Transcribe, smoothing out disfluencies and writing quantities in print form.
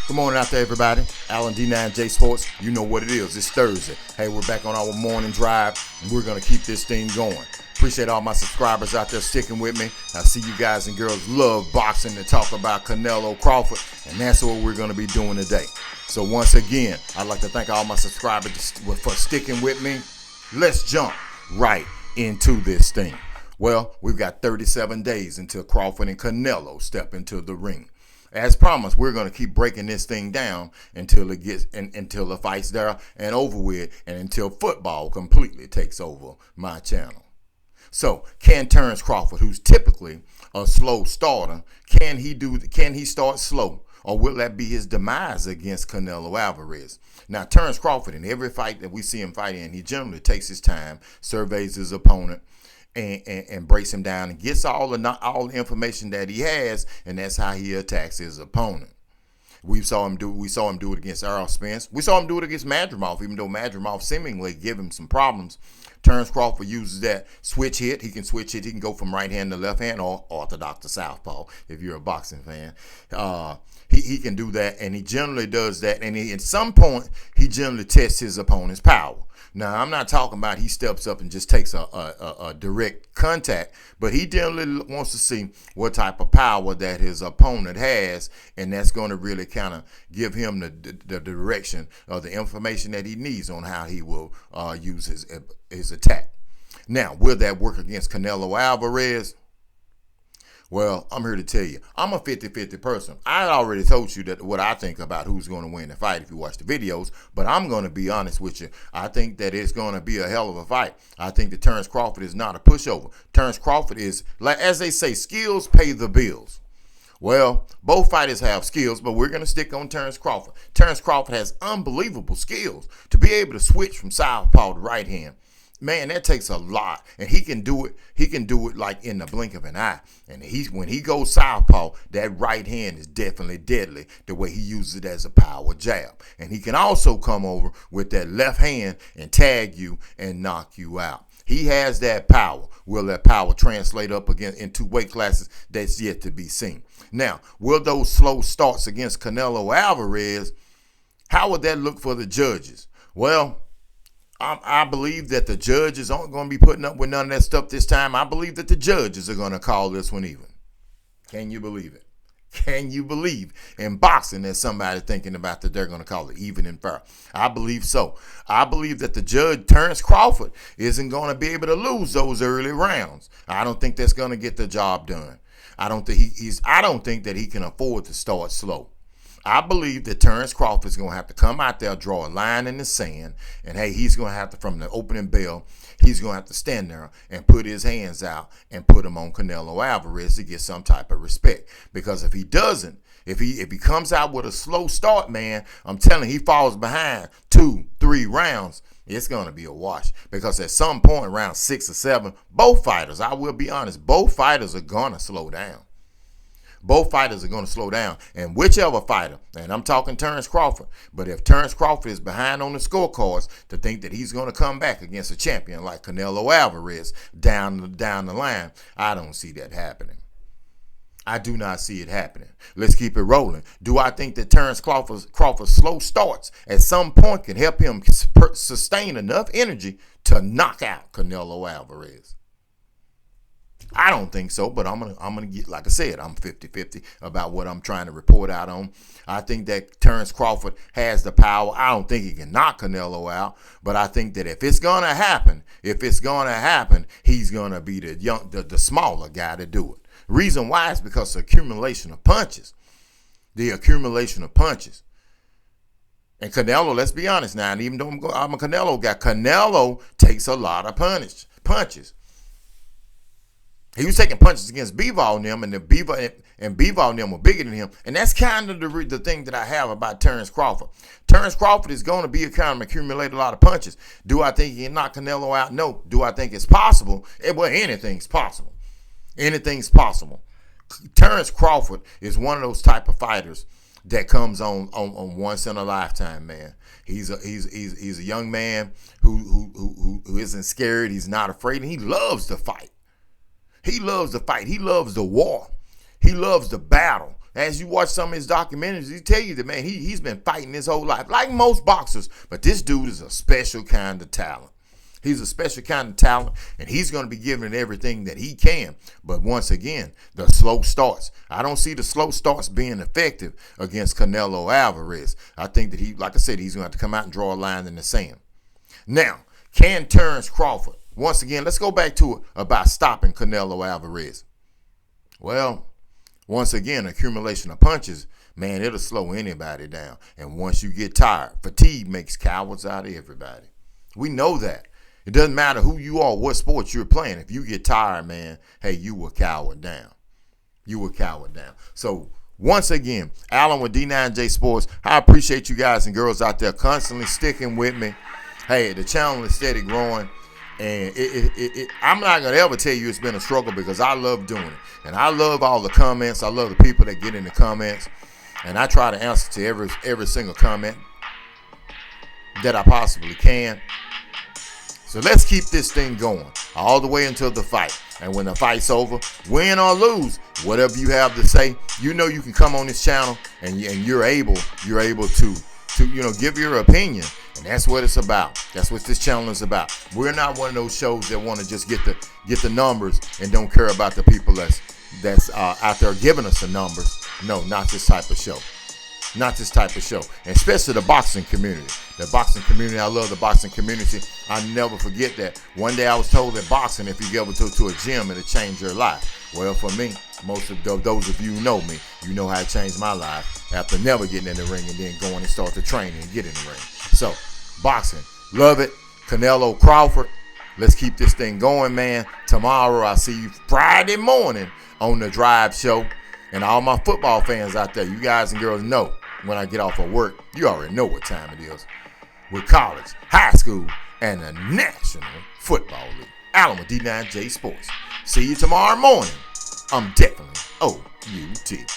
Good morning out there, everybody. Alan D9Jsports, you know what it is. It's Thursday. Hey, we're back on our morning drive, and we're going to keep this thing going. Appreciate all my subscribers out there sticking with me. I see you guys and girls love boxing to talk about Canelo Crawford, and that's what we're going to be doing today. So once again, I'd like to thank all my subscribers for sticking with me. Let's jump right into this thing. Well, we've got 37 days until Crawford and Canelo step into the ring. As promised, we're going to keep breaking this thing down until the fight's there and over with, and until football completely takes over my channel. So, can Terence Crawford, who's typically a slow starter, can he start slow, or will that be his demise against Canelo Alverez? Now, Terence Crawford, in every fight that we see him fight in, he generally takes his time, surveys his opponent, and breaks him down and gets all the information that he has, and that's how he attacks his opponent. We saw him do it against Errol Spence. We saw him do it against Madrimov, even though Madrimov seemingly gave him some problems. Terence Crawford uses that switch hit. He can switch hit. He can go from right hand to left hand, or orthodox to southpaw if you're a boxing fan. He can do that, and he generally does that. And at some point, he generally tests his opponent's power. Now, I'm not talking about he steps up and just takes a direct contact, but he generally wants to see what type of power that his opponent has, and that's going to really kind of give him the direction or the information that he needs on how he will use his attack. Now, will that work against Canelo Alverez? Well, I'm here to tell you, I'm a 50-50 person. I already told you that what I think about who's going to win the fight if you watch the videos, but I'm going to be honest with you. I think that it's going to be a hell of a fight. I think that Terence Crawford is not a pushover. Terence Crawford is, like as they say, skills pay the bills. Well, both fighters have skills, but we're going to stick on Terence Crawford. Terence Crawford has unbelievable skills to be able to switch from southpaw to right hand. Man, that takes a lot, and he can do it. He can do it like in the blink of an eye. And when he goes southpaw, that right hand is definitely deadly. The way he uses it as a power jab, and he can also come over with that left hand and tag you and knock you out. He has that power. Will that power translate up again into weight classes? That's yet to be seen. Now, will those slow starts against Canelo Alvarez? How would that look for the judges? Well, I believe that the judges aren't going to be putting up with none of that stuff this time. I believe that the judges are going to call this one even. Can you believe it? Can you believe in boxing there's somebody thinking about that they're going to call it even and fair? I believe so. I believe that the judge, Terence Crawford, isn't going to be able to lose those early rounds. I don't think that's going to get the job done. I don't think that he can afford to start slow. I believe that Terence Crawford is going to have to come out there, draw a line in the sand, and hey, he's going to have to, from the opening bell, he's going to have to stand there and put his hands out and put them on Canelo Alvarez to get some type of respect. Because if he doesn't, if he comes out with a slow start, man, I'm telling you, he falls behind 2-3 rounds, it's going to be a wash. Because at some point, around 6 or 7, both fighters, I will be honest, both fighters are going to slow down. Both fighters are going to slow down. And whichever fighter, and I'm talking Terence Crawford, but if Terence Crawford is behind on the scorecards to think that he's going to come back against a champion like Canelo Alvarez down the line, I don't see that happening. I do not see it happening. Let's keep it rolling. Do I think that Terence Crawford's slow starts at some point can help him sustain enough energy to knock out Canelo Alvarez? I don't think so, but I'm gonna get, like I said, I'm 50-50 about what I'm trying to report out on. I think that Terence Crawford has the power. I don't think he can knock Canelo out, but I think that if it's gonna happen, he's gonna be the smaller guy to do it. Reason why is because the accumulation of punches. And Canelo, let's be honest now, and even though I'm a Canelo guy, Canelo takes a lot of punches. He was taking punches against Bivol and them, and Bivol and them were bigger than him. And that's kind of the thing that I have about Terence Crawford. Terence Crawford is going to be accumulate a lot of punches. Do I think he can knock Canelo out? No. Do I think it's possible? Well, anything's possible. Anything's possible. Terence Crawford is one of those type of fighters that comes on once in a lifetime, man. He's a young man who isn't scared. He's not afraid, and he loves to fight. He loves the fight. He loves the war. He loves the battle. As you watch some of his documentaries, he tell you that, man, he's been fighting his whole life, like most boxers. But this dude is a special kind of talent. He's a special kind of talent, and he's going to be giving everything that he can. But once again, the slow starts. I don't see the slow starts being effective against Canelo Alverez. I think that like I said, he's going to have to come out and draw a line in the sand. Now, can Terence Crawford, once again, let's go back to it about stopping Canelo Alverez. Well, once again, accumulation of punches, man, it'll slow anybody down. And once you get tired, fatigue makes cowards out of everybody. We know that. It doesn't matter who you are, what sport you're playing. If you get tired, man, hey, you will cower down. You will cower down. So, once again, Alan with D9Jsports, I appreciate you guys and girls out there constantly sticking with me. Hey, the channel is steady growing. And I'm not going to ever tell you it's been a struggle because I love doing it. And I love all the comments. I love the people that get in the comments. And I try to answer to every single comment that I possibly can. So let's keep this thing going all the way until the fight. And when the fight's over, win or lose, whatever you have to say, you know you can come on this channel and you're able to give your opinion. And that's what it's about. That's what this channel is about. We're not one of those shows that want to just get the numbers and don't care about the people that's out there giving us the numbers. No, not this type of show. Not this type of show. And especially the boxing community. The boxing community, I love the boxing community. I never forget that. One day I was told that boxing, if you go to a gym, it'll change your life. Well, for me, most of those of you who know me, you know how it changed my life after never getting in the ring and then going and start to train and get in the ring. So, boxing, love it. Canelo Crawford, let's keep this thing going, man. Tomorrow, I'll see you Friday morning on the Drive Show. And all my football fans out there, you guys and girls know when I get off of work, you already know what time it is. With college, high school, and the National Football League. Alan with D9J Sports. See you tomorrow morning. I'm definitely OUT.